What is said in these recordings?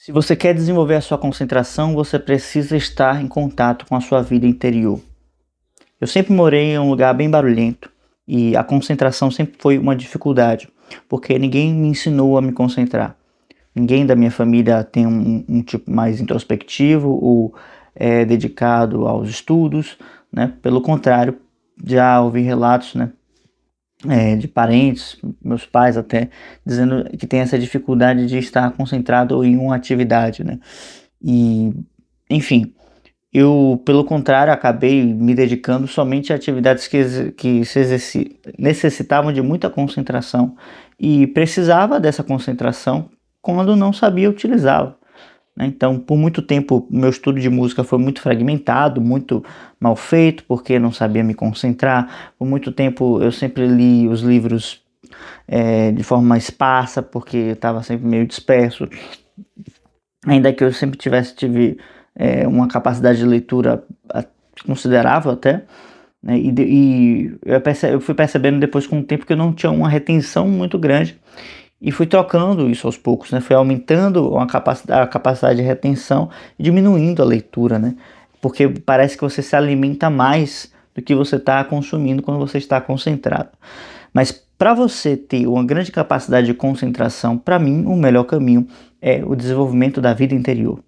Se você quer desenvolver a sua concentração, você precisa estar em contato com a sua vida interior. Eu sempre morei em um lugar bem barulhento e a concentração sempre foi uma dificuldade, porque ninguém me ensinou a me concentrar. Ninguém da minha família tem um tipo mais introspectivo ou é dedicado aos estudos, né? Pelo contrário, já ouvi relatos, né, de parentes, meus pais até, dizendo que tem essa dificuldade de estar concentrado em uma atividade, né? E, enfim, eu, pelo contrário, acabei me dedicando somente a atividades que necessitavam de muita concentração e precisava dessa concentração quando não sabia utilizá-la, né? Então, por muito tempo, meu estudo de música foi muito fragmentado, muito mal feito, porque não sabia me concentrar. Por muito tempo, eu sempre li os livros de forma esparsa, porque eu estava sempre meio disperso. Ainda que eu sempre tive uma capacidade de leitura considerável até, né? Eu fui percebendo depois com o tempo que eu não tinha uma retenção muito grande e fui trocando isso aos poucos, né? Fui aumentando a capacidade de retenção e diminuindo a leitura, né? Porque parece que você se alimenta mais do que você está consumindo quando você está concentrado. Mas para você ter uma grande capacidade de concentração, para mim, o melhor caminho é o desenvolvimento da vida interior.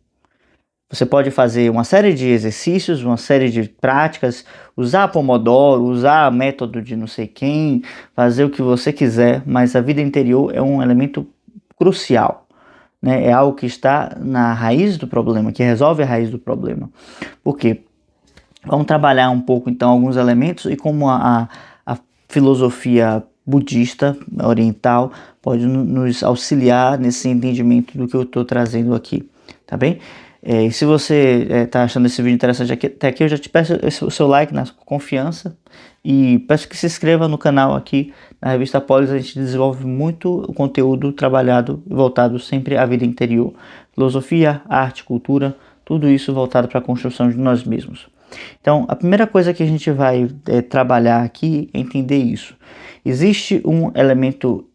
Você pode fazer uma série de exercícios, uma série de práticas, usar Pomodoro, usar método de não sei quem, fazer o que você quiser, mas a vida interior é um elemento crucial, né? É algo que está na raiz do problema, que resolve a raiz do problema. Por quê? Vamos trabalhar um pouco então alguns elementos e como a filosofia budista oriental pode nos auxiliar nesse entendimento do que eu estou trazendo aqui, tá bem? E se você está achando esse vídeo interessante até aqui, eu já te peço o seu like na confiança e peço que se inscreva no canal aqui na Revista Polis. A gente desenvolve muito o conteúdo trabalhado e voltado sempre à vida interior, filosofia, arte, cultura, tudo isso voltado para a construção de nós mesmos. Então, a primeira coisa que a gente vai trabalhar aqui é entender isso. Existe um elemento,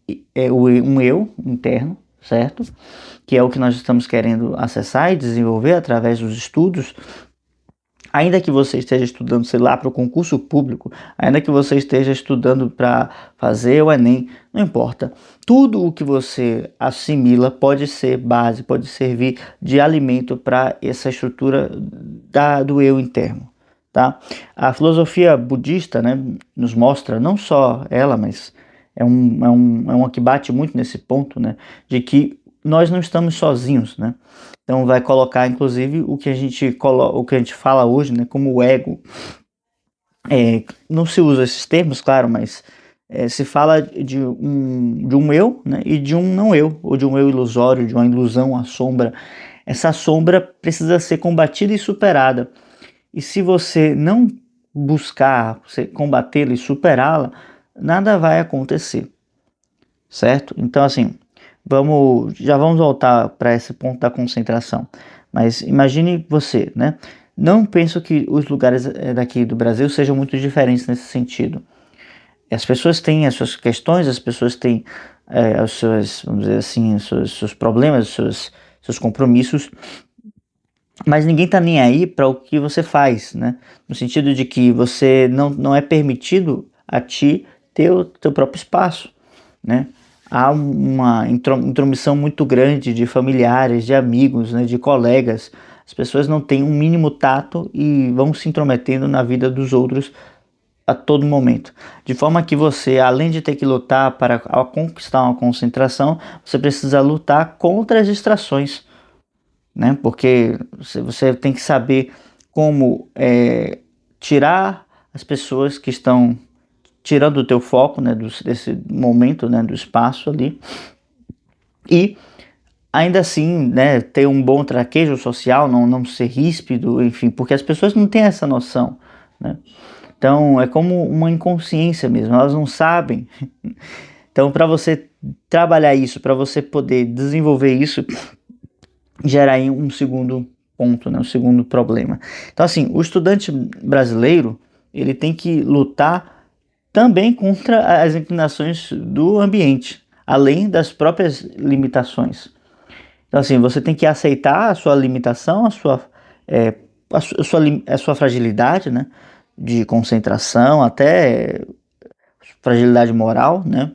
um eu interno, certo? Que é o que nós estamos querendo acessar e desenvolver através dos estudos. Ainda que você esteja estudando, sei lá, para o concurso público, ainda que você esteja estudando para fazer o Enem, não importa. Tudo o que você assimila pode ser base, pode servir de alimento para essa estrutura do eu interno, tá? A filosofia budista, né, nos mostra, não só ela, mas é uma que bate muito nesse ponto, né, de que nós não estamos sozinhos, né? Então vai colocar, inclusive, o que a gente fala hoje, né, como o ego. Não se usa esses termos, claro, mas se fala de um eu, né, e de um não eu, ou de um eu ilusório, de uma ilusão, uma sombra. Essa sombra precisa ser combatida e superada. E se você não buscar combatê-la e superá-la, nada vai acontecer, certo? Então, assim, já vamos voltar para esse ponto da concentração. Mas imagine você, né? Não penso que os lugares daqui do Brasil sejam muito diferentes nesse sentido. As pessoas têm as suas questões, as pessoas têm os seus, vamos dizer assim, os seus problemas, seus compromissos, mas ninguém tá nem aí para o que você faz, né? No sentido de que você não é permitido a ti ter o teu próprio espaço, né? Há uma intromissão muito grande de familiares, de amigos, né, de colegas. As pessoas não têm um mínimo tato e vão se intrometendo na vida dos outros a todo momento. De forma que você, além de ter que lutar para conquistar uma concentração, você precisa lutar contra as distraçõesse, né? Porque você tem que saber como tirar as pessoas que estão tirando o teu foco, né, desse momento, né, do espaço ali, e ainda assim, né, ter um bom traquejo social, não ser ríspido, enfim, porque as pessoas não têm essa noção, né? Então é como uma inconsciência mesmo, elas não sabem. Então, para você trabalhar isso, para você poder desenvolver isso, gera aí um segundo ponto, né, um segundo problema. Então, assim, o estudante brasileiro, ele tem que lutar também contra as inclinações do ambiente, além das próprias limitações. Então, assim, você tem que aceitar a sua limitação, é, a sua fragilidade, né? De concentração, até fragilidade moral, né?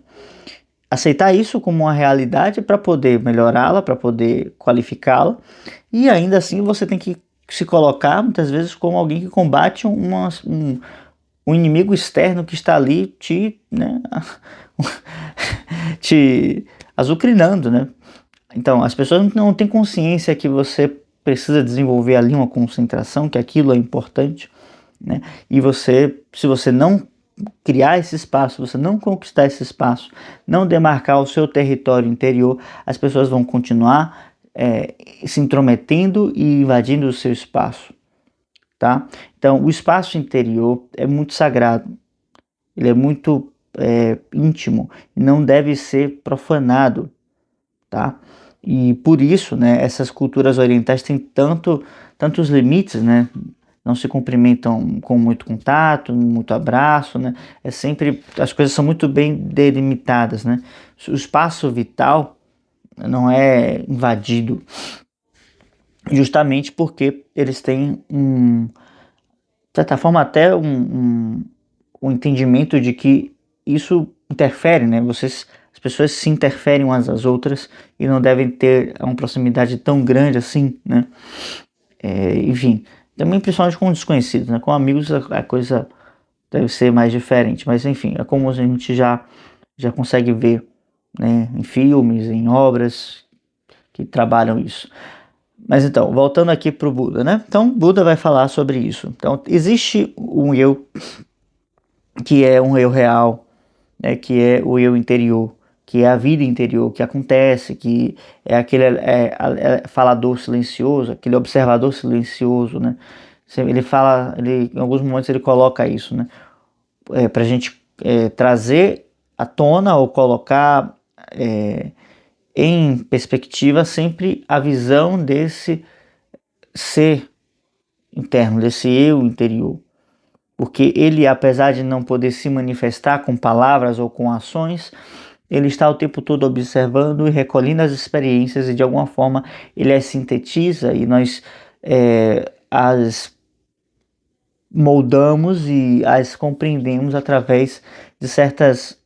Aceitar isso como uma realidade para poder melhorá-la, para poder qualificá-la. E ainda assim você tem que se colocar muitas vezes como alguém que combate um inimigo externo que está ali né, te azucrinando, né? Então, as pessoas não têm consciência que você precisa desenvolver ali uma concentração, que aquilo é importante, né? E se você não criar esse espaço, você não conquistar esse espaço, não demarcar o seu território interior, as pessoas vão continuar se intrometendo e invadindo o seu espaço, tá? Então, o espaço interior é muito sagrado, ele é muito íntimo, não deve ser profanado, tá? E por isso, né, essas culturas orientais têm tantos limites, né? Não se cumprimentam com muito contato, muito abraço, né? As coisas são muito bem delimitadas, né? O espaço vital não é invadido, justamente porque eles têm de certa forma, até um entendimento de que isso interfere, né? As pessoas se interferem umas às outras e não devem ter uma proximidade tão grande assim, né? Enfim, também principalmente com desconhecidos, né? Com amigos a coisa deve ser mais diferente, mas enfim, é como a gente já consegue ver, né? Em filmes, em obras que trabalham isso. Mas então, voltando aqui para o Buda, né? Então, Buda vai falar sobre isso. Então, existe um eu que é um eu real, né? Que é o eu interior, que é a vida interior que acontece, que é aquele falador silencioso, aquele observador silencioso, né? Em alguns momentos ele coloca isso, né? Para a gente trazer à tona ou colocar em perspectiva sempre a visão desse ser interno, desse eu interior. Porque ele, apesar de não poder se manifestar com palavras ou com ações, ele está o tempo todo observando e recolhendo as experiências e de alguma forma ele as sintetiza e nós as moldamos e as compreendemos através de certas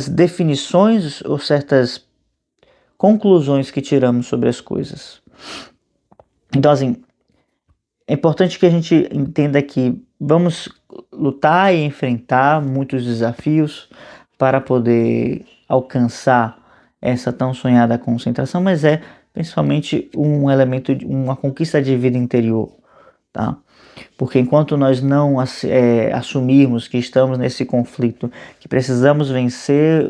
definições ou certas conclusões que tiramos sobre as coisas. Então, assim, é importante que a gente entenda que vamos lutar e enfrentar muitos desafios para poder alcançar essa tão sonhada concentração, mas é principalmente um elemento, uma conquista de vida interior, tá? Porque enquanto nós não assumirmos que estamos nesse conflito, que precisamos vencer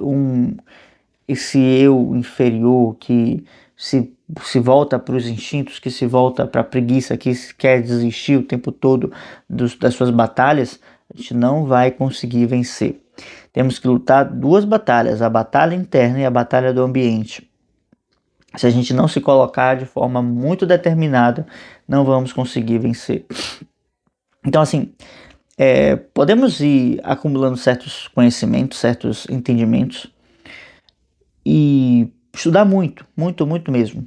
esse eu inferior que se volta para os instintos, que se volta para a preguiça, que quer desistir o tempo todo das suas batalhas, a gente não vai conseguir vencer. Temos que lutar duas batalhas, a batalha interna e a batalha do ambiente. Se a gente não se colocar de forma muito determinada, não vamos conseguir vencer. Então, assim, podemos ir acumulando certos conhecimentos, certos entendimentos e estudar muito, muito, muito mesmo.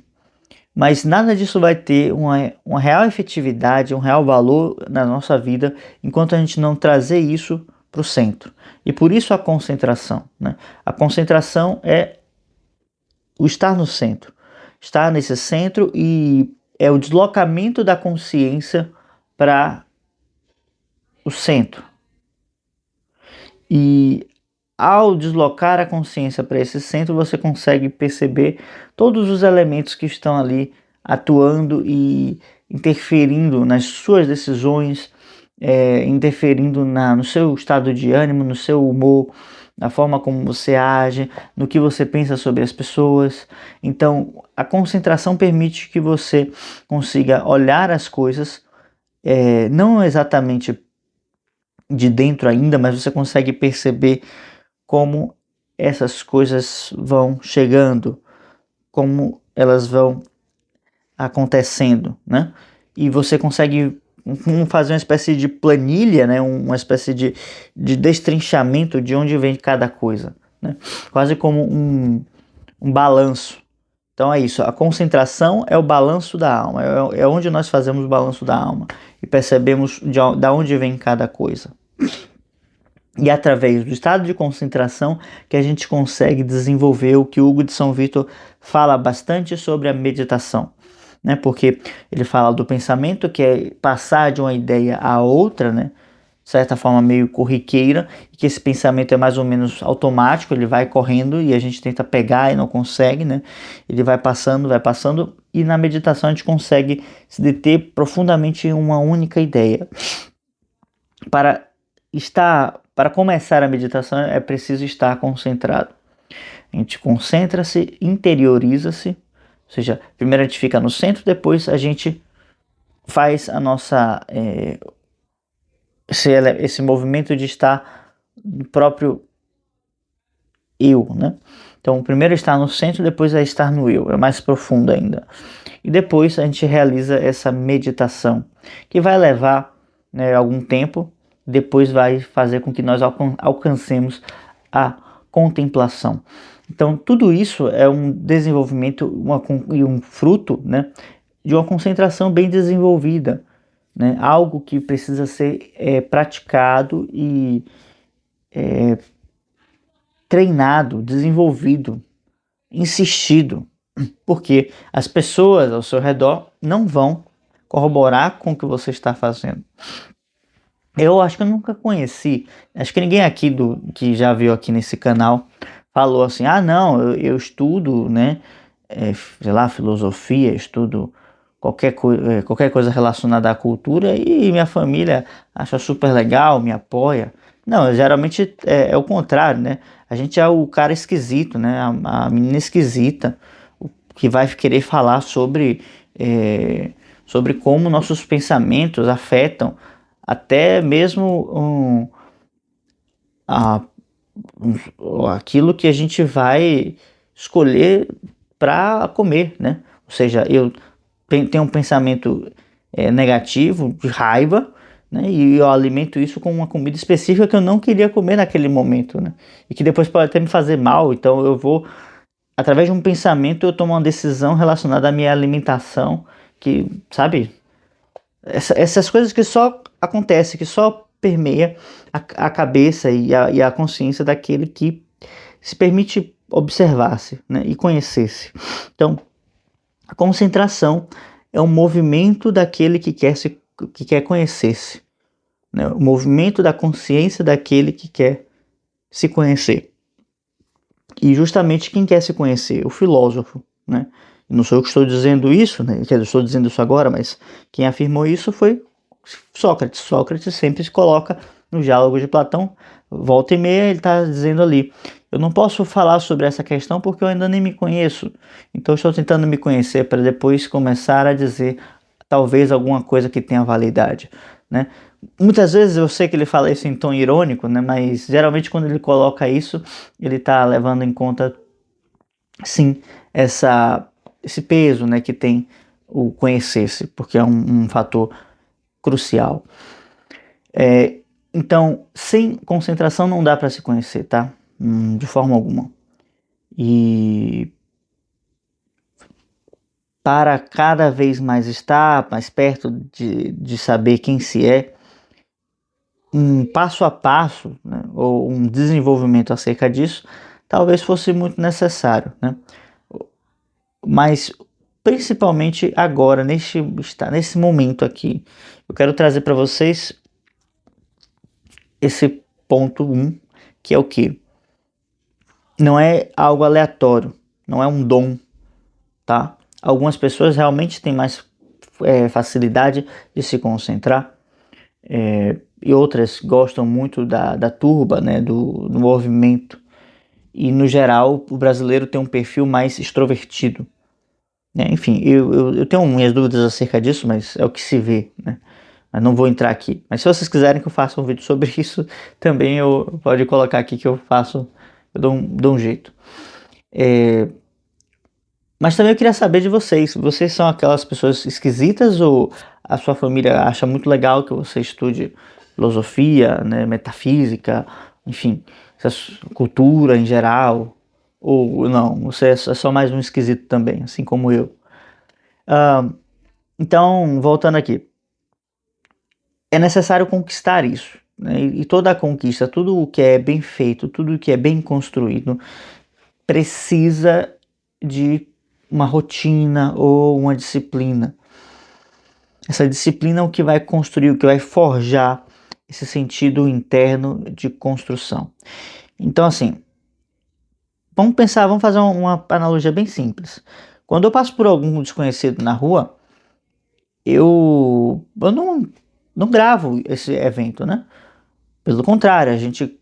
Mas nada disso vai ter uma real efetividade, um real valor na nossa vida enquanto a gente não trazer isso para o centro. E por isso a concentração, né? A concentração é o estar no centro. Estar nesse centro e é o deslocamento da consciência para o centro. E ao deslocar a consciência para esse centro, você consegue perceber todos os elementos que estão ali atuando e interferindo nas suas decisões, interferindo no seu estado de ânimo, no seu humor, na forma como você age, no que você pensa sobre as pessoas. Então, a concentração permite que você consiga olhar as coisas, não exatamente de dentro ainda, mas você consegue perceber como essas coisas vão chegando, como elas vão acontecendo, né? E você consegue fazer uma espécie de planilha, né? Uma espécie de destrinchamento de onde vem cada coisa, né? Quase como um balanço, Então é isso, a concentração é o balanço da alma, é onde nós fazemos o balanço da alma e percebemos da onde vem cada coisa. E através do estado de concentração que a gente consegue desenvolver o que Hugo de São Vítor fala bastante sobre a meditação, né? Porque ele fala do pensamento, que é passar de uma ideia a outra, né? De certa forma meio corriqueira, e que esse pensamento é mais ou menos automático, ele vai correndo e a gente tenta pegar e não consegue, né? Ele vai passando, e na meditação a gente consegue se deter profundamente em uma única ideia. Para começar a meditação é preciso estar concentrado. A gente concentra-se, interioriza-se, ou seja, primeiro a gente fica no centro, depois a gente faz a nossa esse movimento de estar no próprio eu, né? Então, primeiro estar no centro, depois é estar no eu, é mais profundo ainda. E depois a gente realiza essa meditação, que vai levar, né, algum tempo, depois vai fazer com que nós alcancemos a contemplação. Então, tudo isso é um desenvolvimento e um fruto, né, de uma concentração bem desenvolvida, né, algo que precisa ser praticado e treinado, desenvolvido, insistido, porque as pessoas ao seu redor não vão corroborar com o que você está fazendo. Eu acho que eu nunca conheci, acho que ninguém aqui que já viu aqui nesse canal falou assim, não, eu estudo, né, sei lá, filosofia, estudo qualquer coisa relacionada à cultura e minha família acha super legal, me apoia. Não, geralmente é o contrário, né? A gente é o cara esquisito, né? A menina esquisita, que vai querer falar sobre como nossos pensamentos afetam até mesmo aquilo que a gente vai escolher para comer, né? Ou seja, eu tenho um pensamento negativo, de raiva, né? E eu alimento isso com uma comida específica que eu não queria comer naquele momento, né? E que depois pode até me fazer mal. Então eu vou, através de um pensamento, eu tomo uma decisão relacionada à minha alimentação, que, sabe, essas coisas que só acontecem, que só permeia a cabeça e a consciência daquele que se permite observar-se, né, e conhecer-se. Então, a concentração é um movimento daquele que quer conhecer-se, né, o movimento da consciência daquele que quer se conhecer. E justamente quem quer se conhecer? O filósofo, né? Não sou eu que estou dizendo isso, né? Eu estou dizendo isso agora, mas quem afirmou isso foi Sócrates. Sócrates sempre se coloca no diálogo de Platão, volta e meia ele está dizendo ali, eu não posso falar sobre essa questão porque eu ainda nem me conheço, então estou tentando me conhecer para depois começar a dizer talvez alguma coisa que tenha validade, né? Muitas vezes eu sei que ele fala isso em tom irônico, né? Mas geralmente quando ele coloca isso, ele está levando em conta, sim, esse peso, né, que tem o conhecer-se, porque é um fator crucial. Então, sem concentração não dá para se conhecer, tá? De forma alguma. E para cada vez mais estar mais perto de saber quem se é, um passo a passo, né, ou um desenvolvimento acerca disso, talvez fosse muito necessário, né? Mas principalmente agora, nesse momento aqui, eu quero trazer para vocês esse ponto 1, que é o que? Não é algo aleatório, não é um dom, tá? Algumas pessoas realmente têm mais facilidade de se concentrar, e outras gostam muito da turba, né, do movimento. E no geral, o brasileiro tem um perfil mais extrovertido, né? Enfim, eu tenho minhas dúvidas acerca disso, mas é o que se vê, né? Mas não vou entrar aqui. Mas se vocês quiserem que eu faça um vídeo sobre isso, também pode colocar aqui que eu dou um jeito. Mas também eu queria saber de vocês. Vocês são aquelas pessoas esquisitas ou a sua família acha muito legal que você estude filosofia, né, metafísica, enfim, essa cultura em geral? Ou não, você é só mais um esquisito também, assim como eu. Ah, então, voltando aqui, é necessário conquistar isso, né? E toda a conquista, tudo o que é bem feito, tudo o que é bem construído, precisa de uma rotina ou uma disciplina. Essa disciplina é o que vai construir, o que vai forjar esse sentido interno de construção. Então, assim, vamos fazer uma analogia bem simples. Quando eu passo por algum desconhecido na rua, eu não gravo esse evento, né? Pelo contrário, a gente,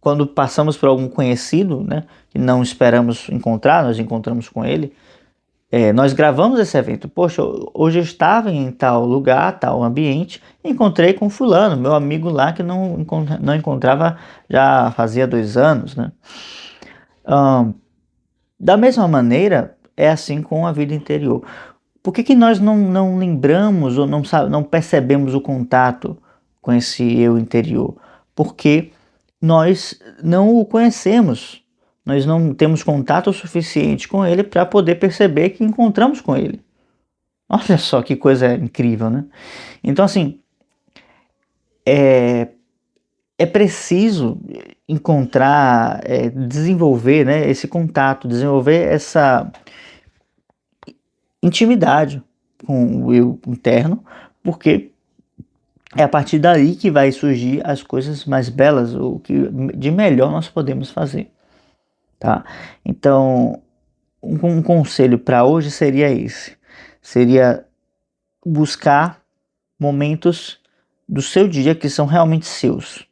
quando passamos por algum conhecido, né, que não esperamos encontrar, nós encontramos com ele, nós gravamos esse evento. Poxa, hoje eu estava em tal lugar, tal ambiente, e encontrei com fulano, meu amigo lá que não encontrava já fazia 2 anos, né? Ahn, da mesma maneira, é assim com a vida interior. Por que nós não lembramos ou não percebemos o contato com esse eu interior? Porque nós não o conhecemos, nós não temos contato suficiente com ele para poder perceber que encontramos com ele. Olha só que coisa incrível, né? Então, assim, é, é preciso encontrar, desenvolver, né, esse contato, desenvolver essa intimidade com o eu interno, porque é a partir daí que vai surgir as coisas mais belas, o que de melhor nós podemos fazer, tá? Então, um conselho para hoje seria esse: seria buscar momentos do seu dia que são realmente seus,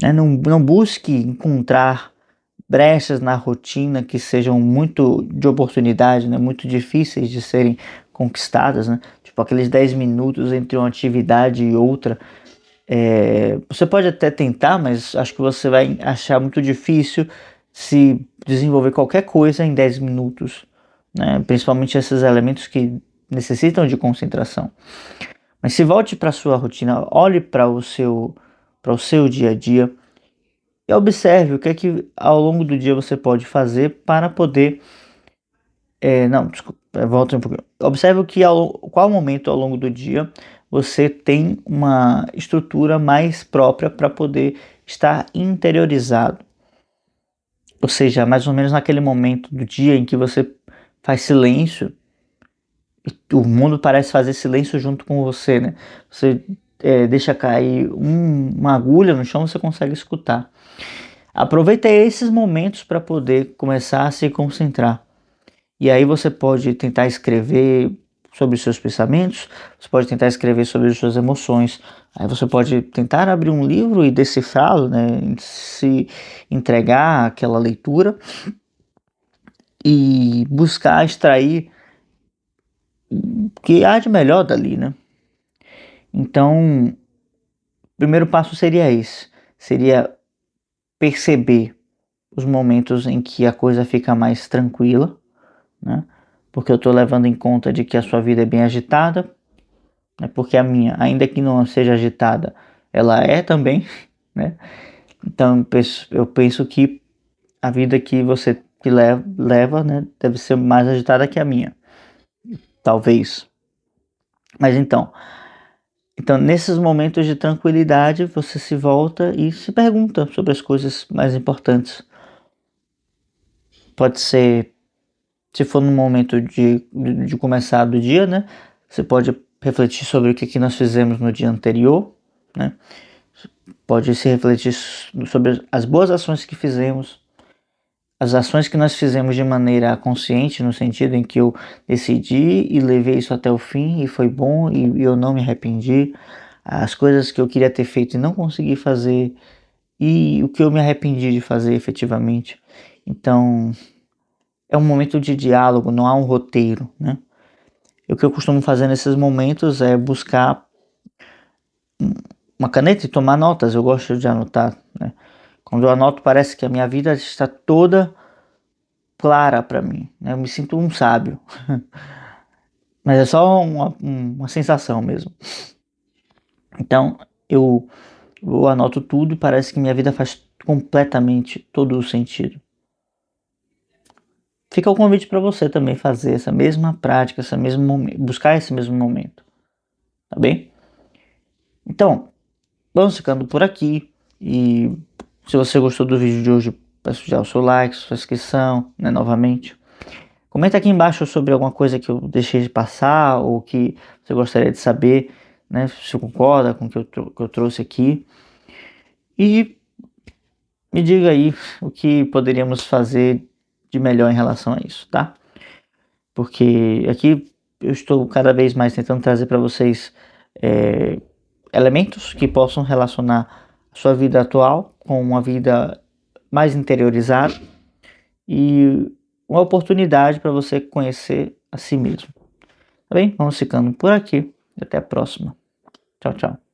né? Não busque encontrar brechas na rotina que sejam muito de oportunidade, né? Muito difíceis de serem conquistadas, né? Tipo aqueles 10 minutos entre uma atividade e outra. Você pode até tentar, mas acho que você vai achar muito difícil se desenvolver qualquer coisa em 10 minutos, né? Principalmente esses elementos que necessitam de concentração. Mas se volte para a sua rotina, olhe para o seu dia a dia e observe o que é que ao longo do dia você pode fazer para poder. Não, desculpa, volta um pouquinho. Observe qual momento ao longo do dia você tem uma estrutura mais própria para poder estar interiorizado. Ou seja, mais ou menos naquele momento do dia em que você faz silêncio e o mundo parece fazer silêncio junto com você, né? Você deixa cair uma agulha no chão, você consegue escutar. Aproveita esses momentos para poder começar a se concentrar. E aí você pode tentar escrever sobre os seus pensamentos, você pode tentar escrever sobre as suas emoções. Aí você pode tentar abrir um livro e decifrá-lo, né? Se entregar àquela leitura e buscar extrair o que há de melhor dali, né? Então, o primeiro passo seria esse, seria perceber os momentos em que a coisa fica mais tranquila, né? Porque eu estou levando em conta de que a sua vida é bem agitada, né? Porque a minha, ainda que não seja agitada, ela é também, né? Então eu penso que a vida que você leva, né, deve ser mais agitada que a minha, talvez. Mas então nesses momentos de tranquilidade você se volta e se pergunta sobre as coisas mais importantes. Pode ser, se for no momento de começar do dia, né? Você pode refletir sobre o que nós fizemos no dia anterior, né? Pode se refletir sobre as boas ações que fizemos, as ações que nós fizemos de maneira consciente, no sentido em que eu decidi e levei isso até o fim e foi bom e eu não me arrependi, as coisas que eu queria ter feito e não consegui fazer e o que eu me arrependi de fazer efetivamente. Então, é um momento de diálogo, não há um roteiro, né? E o que eu costumo fazer nesses momentos é buscar uma caneta e tomar notas. Eu gosto de anotar, né? Quando eu anoto, parece que a minha vida está toda clara para mim, né? Eu me sinto um sábio, mas é só uma sensação mesmo. Então, eu anoto tudo e parece que minha vida faz completamente todo o sentido. fica o convite para você também fazer essa mesma prática, esse mesmo momento, buscar esse mesmo momento, tá bem? Então, vamos ficando por aqui e se você gostou do vídeo de hoje, peço já o seu like, sua inscrição, né, novamente. Comenta aqui embaixo sobre alguma coisa que eu deixei de passar ou que você gostaria de saber, né, se você concorda com o que eu trouxe aqui. E me diga aí o que poderíamos fazer de melhor em relação a isso, tá? Porque aqui eu estou cada vez mais tentando trazer para vocês elementos que possam relacionar a sua vida atual com uma vida mais interiorizada e uma oportunidade para você conhecer a si mesmo. Tá bem? Vamos ficando por aqui. Até a próxima. Tchau, tchau.